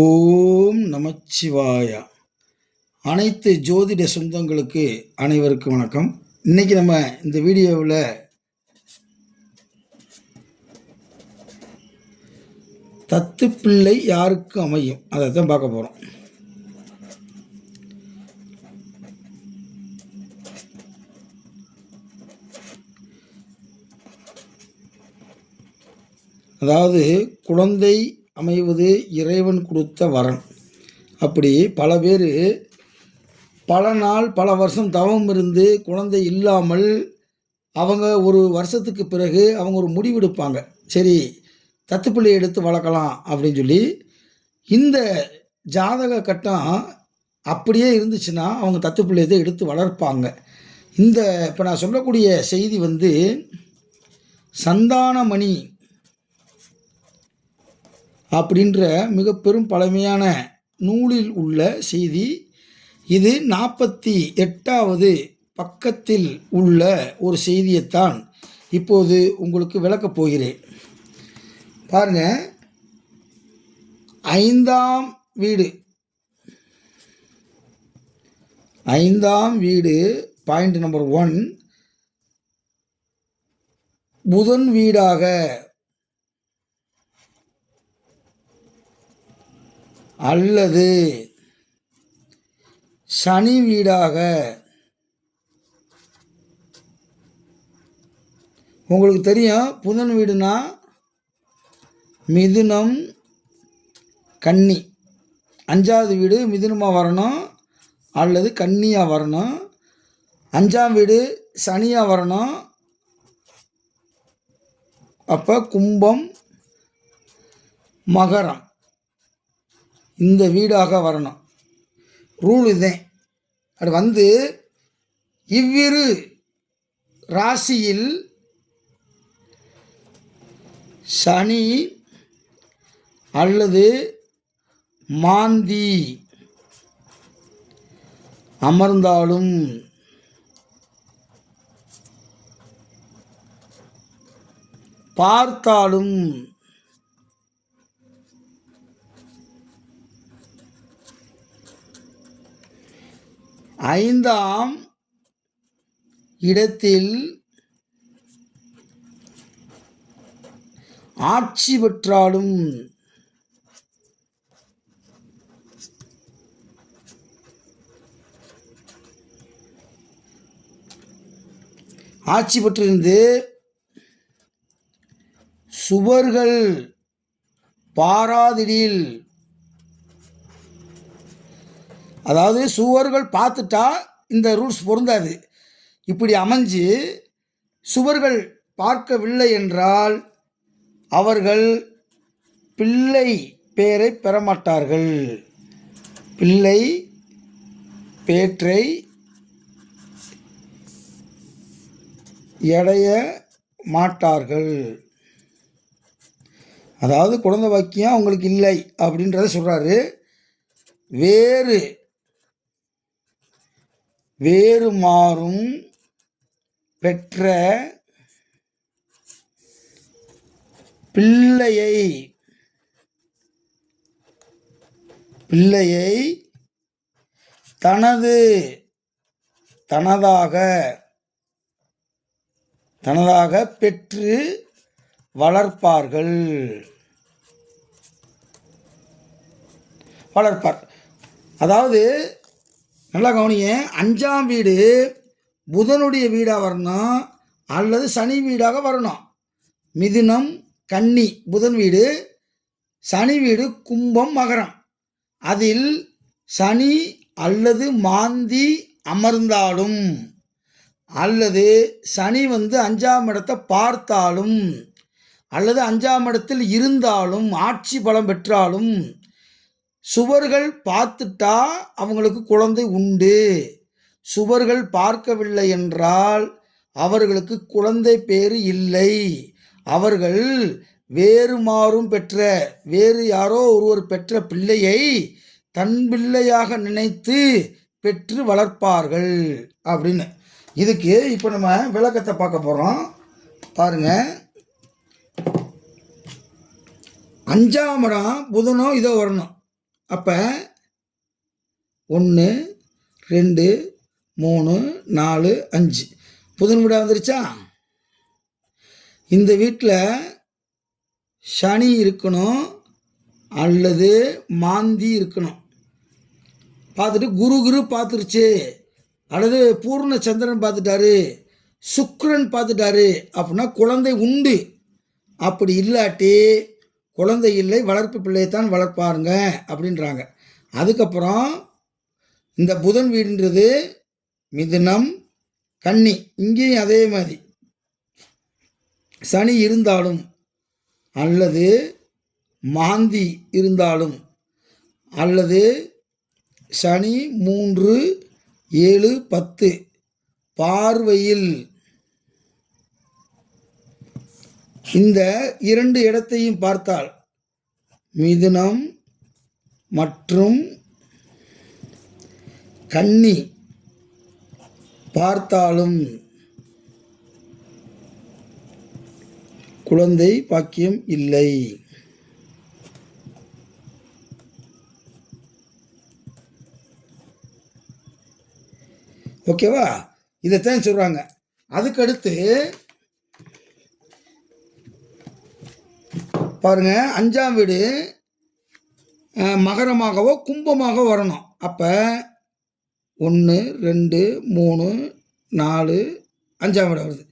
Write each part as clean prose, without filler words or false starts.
ஓம் நமச்சிவாய. அனைத்து ஜோதிட சொந்தங்களுக்கு அனைவருக்கும் வணக்கம். இன்னைக்கு நம்ம இந்த வீடியோவில் தத்து பிள்ளை யாருக்கு அமையும் அதை தான் பார்க்க போகிறோம். அதாவது குழந்தை அமைவது இறைவன் கொடுத்த வரன். அப்படி பல பேர் பல நாள் பல வருஷம் தவம் இருந்து குழந்தை இல்லாமல் அவங்க ஒரு வருஷத்துக்கு பிறகு அவங்க ஒரு முடிவெடுப்பாங்க, சரி தத்துப்பிள்ளை எடுத்து வளர்க்கலாம் அப்படின்னு சொல்லி. இந்த ஜாதக கட்டம் அப்படியே இருந்துச்சுன்னா அவங்க தத்துப்பிள்ளையை எடுத்து வளர்ப்பாங்க. இந்த இப்போ நான் சொல்லக்கூடிய செய்தி சந்தானமணி அப்படின்ற மிக பெரும் பழமையான நூலில் உள்ள செய்தி. இது 48வது பக்கத்தில் உள்ள ஒரு செய்தியைத்தான் இப்போது உங்களுக்கு விளக்கப் போகிறேன். பாருங்க, 5ஆம் வீடு பாயிண்ட் நம்பர் 1 புதன் வீடாக அல்லது சனி வீடாக, உங்களுக்கு தெரியும் புதன் வீடுனா மிதுனம் கன்னி, 5வது வீடு மிதுனமாக வரணும் அல்லது கன்னியாக வரணும், 5ஆம் வீடு சனியாக வரணும், அப்போ கும்பம் மகரம் இந்த வீடாக வரணும். ரூல் இதுதான். அது இவ்விரு ராசியில் சனி அல்லது மாந்தி அமர்ந்தாலும் பார்த்தாலும் ஐந்தாம் இடத்தில் ஆட்சி பெற்றாலும் ஆட்சி பெற்றிருந்து சுவர்கள் பாராதிடில், அதாவது சுவர்கள் பார்த்துட்டா இந்த ரூல்ஸ் பொருந்தாது. இப்படி அமைஞ்சு சுவர்கள் பார்க்கவில்லை என்றால் அவர்கள் பிள்ளை பேரை பெறமாட்டார்கள், பிள்ளை பேற்றை எடைய மாட்டார்கள். அதாவது குழந்தை பாக்கியம் அவங்களுக்கு இல்லை அப்படின்றத சொல்கிறாரு. வேறு மாறும் பெற்ற பிள்ளையை தனதாக பெற்று வளர்ப்பார். அதாவது நல்லா கவனிங்க, 5ஆம் வீடு புதனுடைய வீடாக வரணும் அல்லது சனி வீடாக வரணும். மிதுனம் கன்னி புதன் வீடு, சனி வீடு கும்பம் மகரம். அதில் சனி அல்லது மாந்தி அமர்ந்தாலும் அல்லது சனி 5ஆம் இடத்தை பார்த்தாலும் அல்லது 5ஆம் இடத்தில் இருந்தாலும் ஆட்சி பலம் பெற்றாலும் சுவர்கள் பார்த்துட்டா அவங்களுக்கு குழந்தை உண்டு. சுவர்கள் பார்க்கவில்லை என்றால் அவர்களுக்கு குழந்தை பேரு இல்லை. அவர்கள் வேறு மாறும் பெற்ற வேறு யாரோ ஒருவர் பெற்ற பிள்ளையை தன் பிள்ளையாக நினைத்து பெற்று வளர்ப்பார்கள் அப்படின்னு. இதுக்கு இப்போ நம்ம விளக்கத்தை பார்க்க போகிறோம். பாருங்கள், 5ஆம் இடம் புதனோ இதோ வரணும். அப்போ 1 2 3 4 5 புதன் வீடாக வந்துருச்சா? இந்த வீட்டில் சனி இருக்கணும் அல்லது மாந்தி இருக்கணும். பார்த்துட்டு குரு பார்த்துருச்சு, அல்லது பூர்ண சந்திரன் பார்த்துட்டாரு, சுக்கிரன் பார்த்துட்டாரு அப்படின்னா குழந்தை உண்டு. அப்படி இல்லாட்டி குழந்தை இல்லை, வளர்ப்பு பிள்ளையைத்தான் வளர்ப்பாருங்க அப்படின்றாங்க. அதுக்கப்புறம் இந்த புதன் வீடுன்றது மிதுனம், கன்னி. இங்கேயும் அதே மாதிரி சனி இருந்தாலும் அல்லது மாந்தி இருந்தாலும் அல்லது சனி 3 7 10 பார்வையில் இந்த 2 இடத்தையும் பார்த்தால் மிதுனம் மற்றும் கன்னி பார்த்தாலும் குழந்தை பாக்கியம் இல்லை. ஓகேவா? இதைத்தான் சொல்கிறாங்க. அதுக்கடுத்து பாருங்க, 5ஆம் வீடு மகரமாகவோ கும்பமாக வரணும். அப்போ 1 2 3 4 5ஆம் வீடு வருது.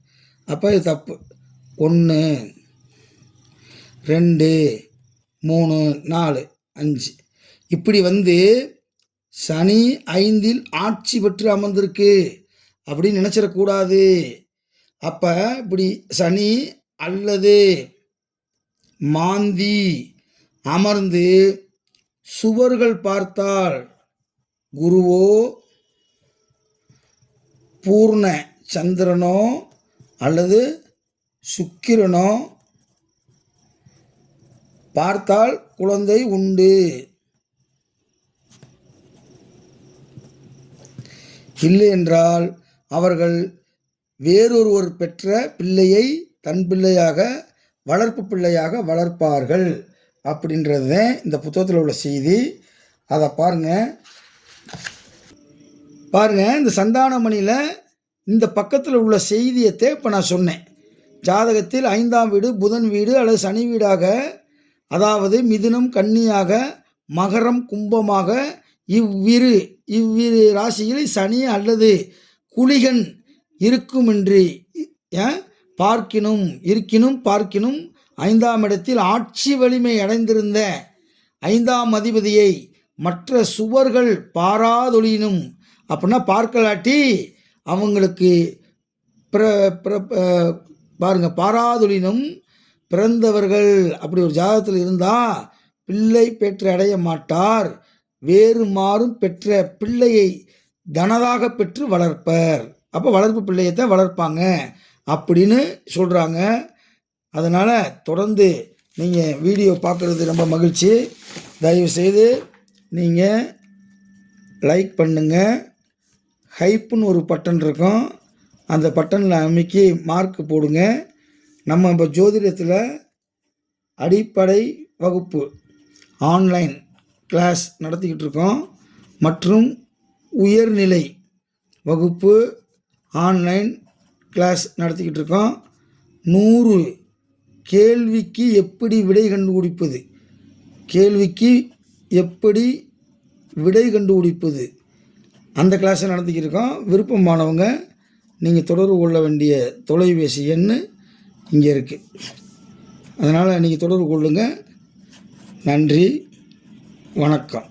அப்போ இது தப்பு. 1 2 3 4 5 இப்படி வந்து சனி 5இல் ஆட்சி பெற்று அமர்ந்திருக்கு அப்படின்னு நினச்சிடக்கூடாது. அப்போ இப்படி சனி அல்லது மாந்தி அமர்ந்து சுவர்கள் பார்த்தால் குருவோ பூர்ண சந்திரனோ அல்லது சுக்கிரனோ பார்த்தால் குழந்தை உண்டு. இல்லை என்றால் அவர்கள் வேறொருவர் பெற்ற பிள்ளையை தன் பிள்ளையாக, வளர்ப்பு பிள்ளையாக வளர்ப்பார்கள் அப்படின்றது தான் இந்த புத்தகத்தில் உள்ள செய்தி. அதை பாருங்கள். இந்த சந்தானமணியில் இந்த பக்கத்தில் உள்ள செய்தியத்தை இப்போ நான் சொன்னேன். ஜாதகத்தில் 5ஆம் வீடு புதன் வீடு அல்லது சனி வீடாக, அதாவது மிதுனம் கன்னியாக, மகரம் கும்பமாக, இவ்விரு ராசியில் சனி அல்லது குளிகன் இருக்குமின்றி இருக்கினும் 5ஆம் இடத்தில் ஆட்சி வலிமை அடைந்திருந்த 5ஆம் அதிபதியை மற்ற சுவர்கள் பாராதொழினும் அப்படின்னா பார்க்கலாட்டி அவங்களுக்கு பாராதொழினும் பிறந்தவர்கள் அப்படி ஒரு ஜாதகத்தில் இருந்தால் பிள்ளை பெற்று அடைய மாட்டார், வேறு மாறும் பெற்ற பிள்ளையை தனதாக பெற்று வளர்ப்பர். அப்போ வளர்ப்பு பிள்ளையைத்தான் வளர்ப்பாங்க அப்படின்னு சொல்கிறாங்க. அதனால் தொடர்ந்து நீங்கள் வீடியோ பார்க்குறது ரொம்ப மகிழ்ச்சி. தயவுசெய்து நீங்கள் லைக் பண்ணுங்கள். ஹைப்புன்னு ஒரு பட்டன் இருக்கும், அந்த பட்டனில் அமைக்கி மார்க் போடுங்க. நம்ம இப்போ ஜோதிடத்தில் அடிப்படை வகுப்பு ஆன்லைன் கிளாஸ் நடத்திக்கிட்டு இருக்கோம், மற்றும் உயர்நிலை வகுப்பு ஆன்லைன் கிளாஸ் நடத்திக்கிட்டு இருக்கோம். 100 கேள்விக்கு எப்படி விடை கண்டுபிடிப்பது அந்த கிளாஸை நடத்திக்கிட்டு இருக்கோம். விருப்பமானவங்க நீங்கள் தொடர்பு கொள்ள வேண்டிய தொலைபேசி எண் இங்கே இருக்குது. அதனால் நீங்கள் தொடர்பு கொள்ளுங்கள். நன்றி, வணக்கம்.